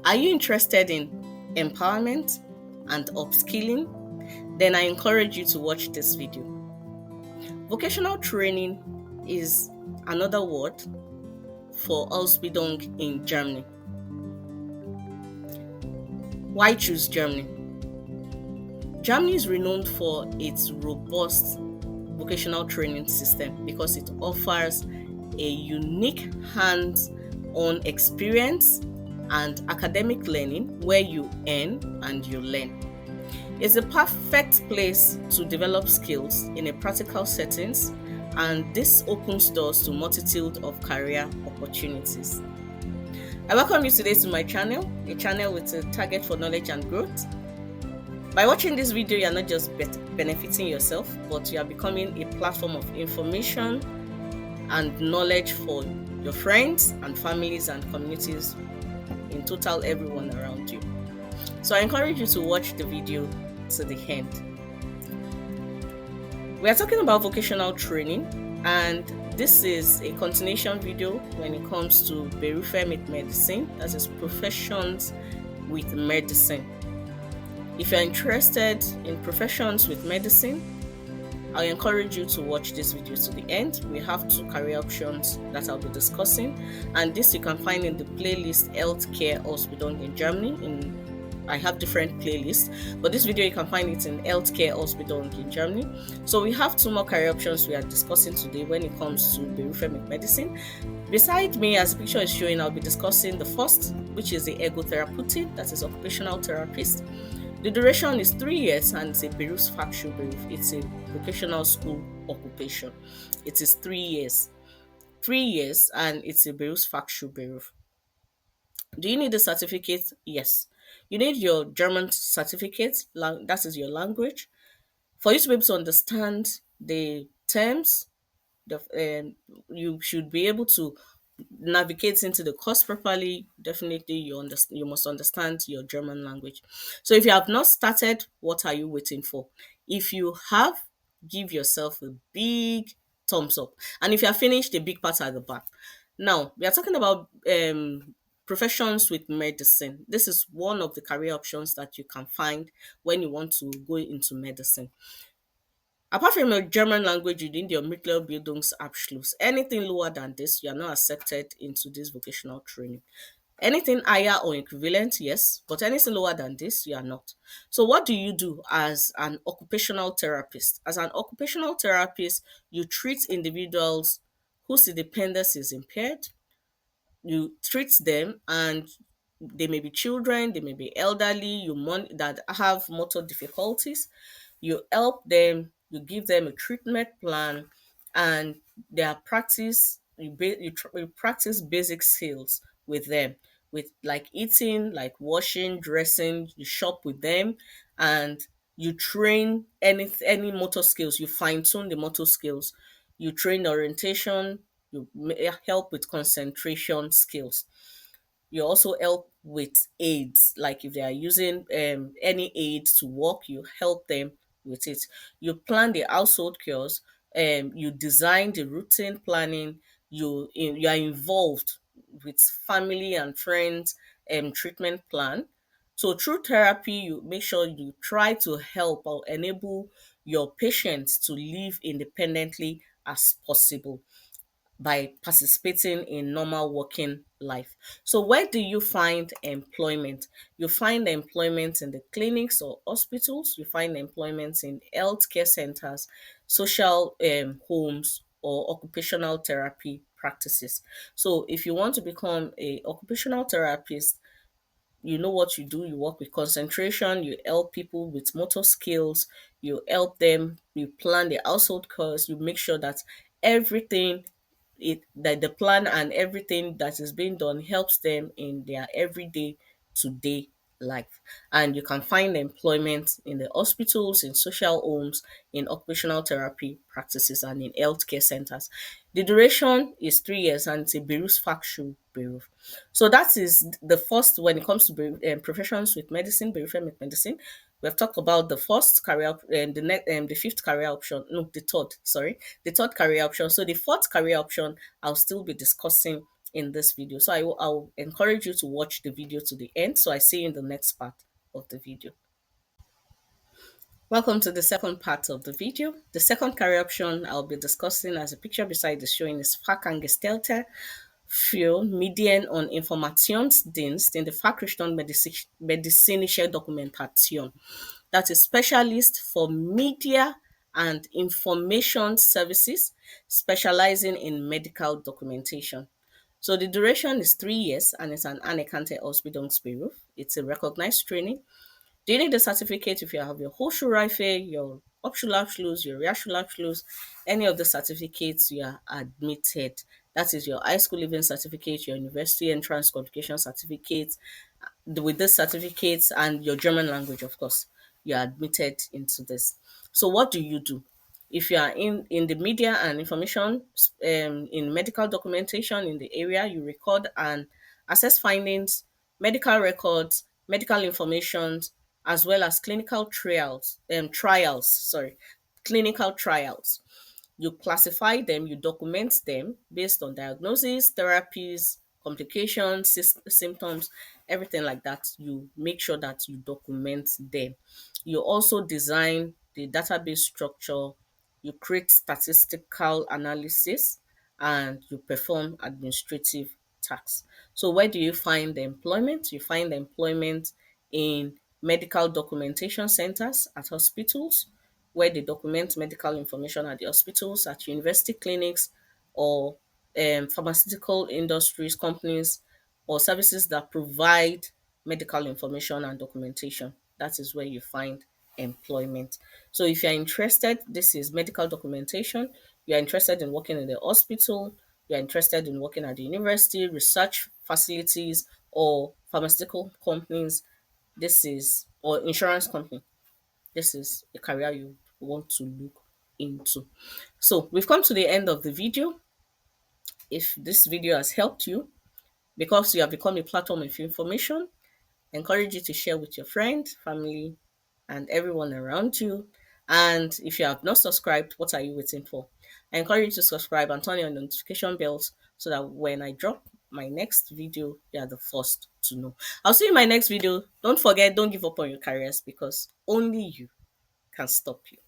Are you interested in empowerment and upskilling? Then I encourage you to watch this video. Vocational training is another word for Ausbildung in Germany. Why choose Germany? Germany is renowned for its robust vocational training system because it offers a unique hands on experience and academic learning where you earn and you learn. It's a perfect place to develop skills in a practical settings, and this opens doors to multitude of career opportunities. I welcome you today to my channel, a channel with a target for knowledge and growth. By watching this video, you are not just benefiting yourself, but you are becoming a platform of information and knowledge for your friends and families and communities, in total everyone around you. So I encourage you to watch the video to the end. We are talking about vocational training, and this is a continuation video when it comes to Berufe with medicine, that is professions with medicine. If you're interested in professions with medicine, I encourage you to watch this video to the end. We have two career options that I'll be discussing, and this you can find in the playlist Healthcare Ausbildung in Germany. I have different playlists, but this video you can find it in Healthcare Ausbildung in Germany. So we have two more career options we are discussing today when it comes to Berufemic medicine. Beside me, as the picture is showing, I'll be discussing the first, which is the ergotherapeutic, that is occupational therapist. The duration is 3 years and it's a Berufsfachschulberuf. It's a vocational school occupation. It is 3 years. 3 years and it's a Berufsfachschulberuf. Do you need a certificate? Yes. You need your German certificate, that is your language, for you to be able to understand the terms. You should be able to navigate into the course properly. Definitely, you must understand your German language. So, if you have not started, what are you waiting for? If you have, give yourself a big thumbs up, and if you are finished, a big pat at the back. Now, we are talking about professions with medicine. This is one of the career options that you can find when you want to go into medicine. Apart from your German language, you need your Mittlere Bildungsabschluss. Anything lower than this, you are not accepted into this vocational training. Anything higher or equivalent, yes, but anything lower than this, you are not. So, what do you do as an occupational therapist? As an occupational therapist, you treat individuals whose independence is impaired. You treat them, and they may be children, they may be elderly, that have motor difficulties. You help them, you give them a treatment plan, and their practice you practice basic skills with them, with like eating, like washing, dressing. You shop with them, and you train any motor skills. You fine tune the motor skills. You train orientation. Help with concentration skills. You also help with aids, like if they are using any aid to work, you help them with it. You plan the household chores, you design the routine planning, you are involved with family and friends treatment plan. So through therapy, you make sure you try to help or enable your patients to live independently as possible by participating in normal working life. So where do you find employment? You find employment in the clinics or hospitals, you find employment in healthcare centers, social homes, or occupational therapy practices. So if you want to become a occupational therapist, you know what you do. You work with concentration, you help people with motor skills, you help them, you plan the household chores, you make sure that everything that the plan and everything that is being done helps them in their everyday to day life. And you can find employment in the hospitals, in social homes, in occupational therapy practices, and in healthcare centers. The duration is 3 years and it's a Berufsfachschulberuf. So that is the first when it comes to professions with medicine, Berufsfachschule medicine. We have talked about the first career and the fifth career option. No, the third. Sorry, the third career option. So the fourth career option, I'll still be discussing in this video. So I'll encourage you to watch the video to the end. So I see you in the next part of the video. Welcome to the second part of the video. The second career option I'll be discussing, as a picture beside is showing, is Fachangestellter für Medien- und Informationsdienst in der Fachrichtung medizinische Dokumentation. That is specialist for media and information services, specializing in medical documentation. So the duration is 3 years and it's an anerkannte Ausbildungsberuf. It's a recognized training. Do you need the certificate if you have your Hochschulreife, your Hauptschulabschluss, your Realschulabschluss, any of the certificates you are admitted? That is your high school living certificate, your university entrance qualification certificate. With this certificates and your German language, of course, you are admitted into this. So what do you do? If you are in the media and information, in medical documentation in the area, you record and assess findings, medical records, medical information, as well as clinical trials. You classify them, you document them based on diagnosis, therapies, complications, symptoms, everything like that. You make sure that you document them. You also design the database structure, you create statistical analysis, and you perform administrative tasks. So where do you find the employment? You find the employment in medical documentation centers at hospitals, where they document medical information at the hospitals, at university clinics, or pharmaceutical industries, companies, or services that provide medical information and documentation. That is where you find employment. So if you're interested, this is medical documentation. You're interested in working in the hospital, you're interested in working at the university, research facilities, or pharmaceutical companies, this is, or insurance company, this is a career you want to look into. So we've come to the end of the video. If this video has helped you, because you have become a platform of information, I encourage you to share with your friends, family, and everyone around you. And if you have not subscribed, what are you waiting for? I encourage you to subscribe and turn on notification bells so that when I drop my next video, you are the first to know. I'll see you in my next video. Don't forget, don't give up on your careers, because only you can stop you.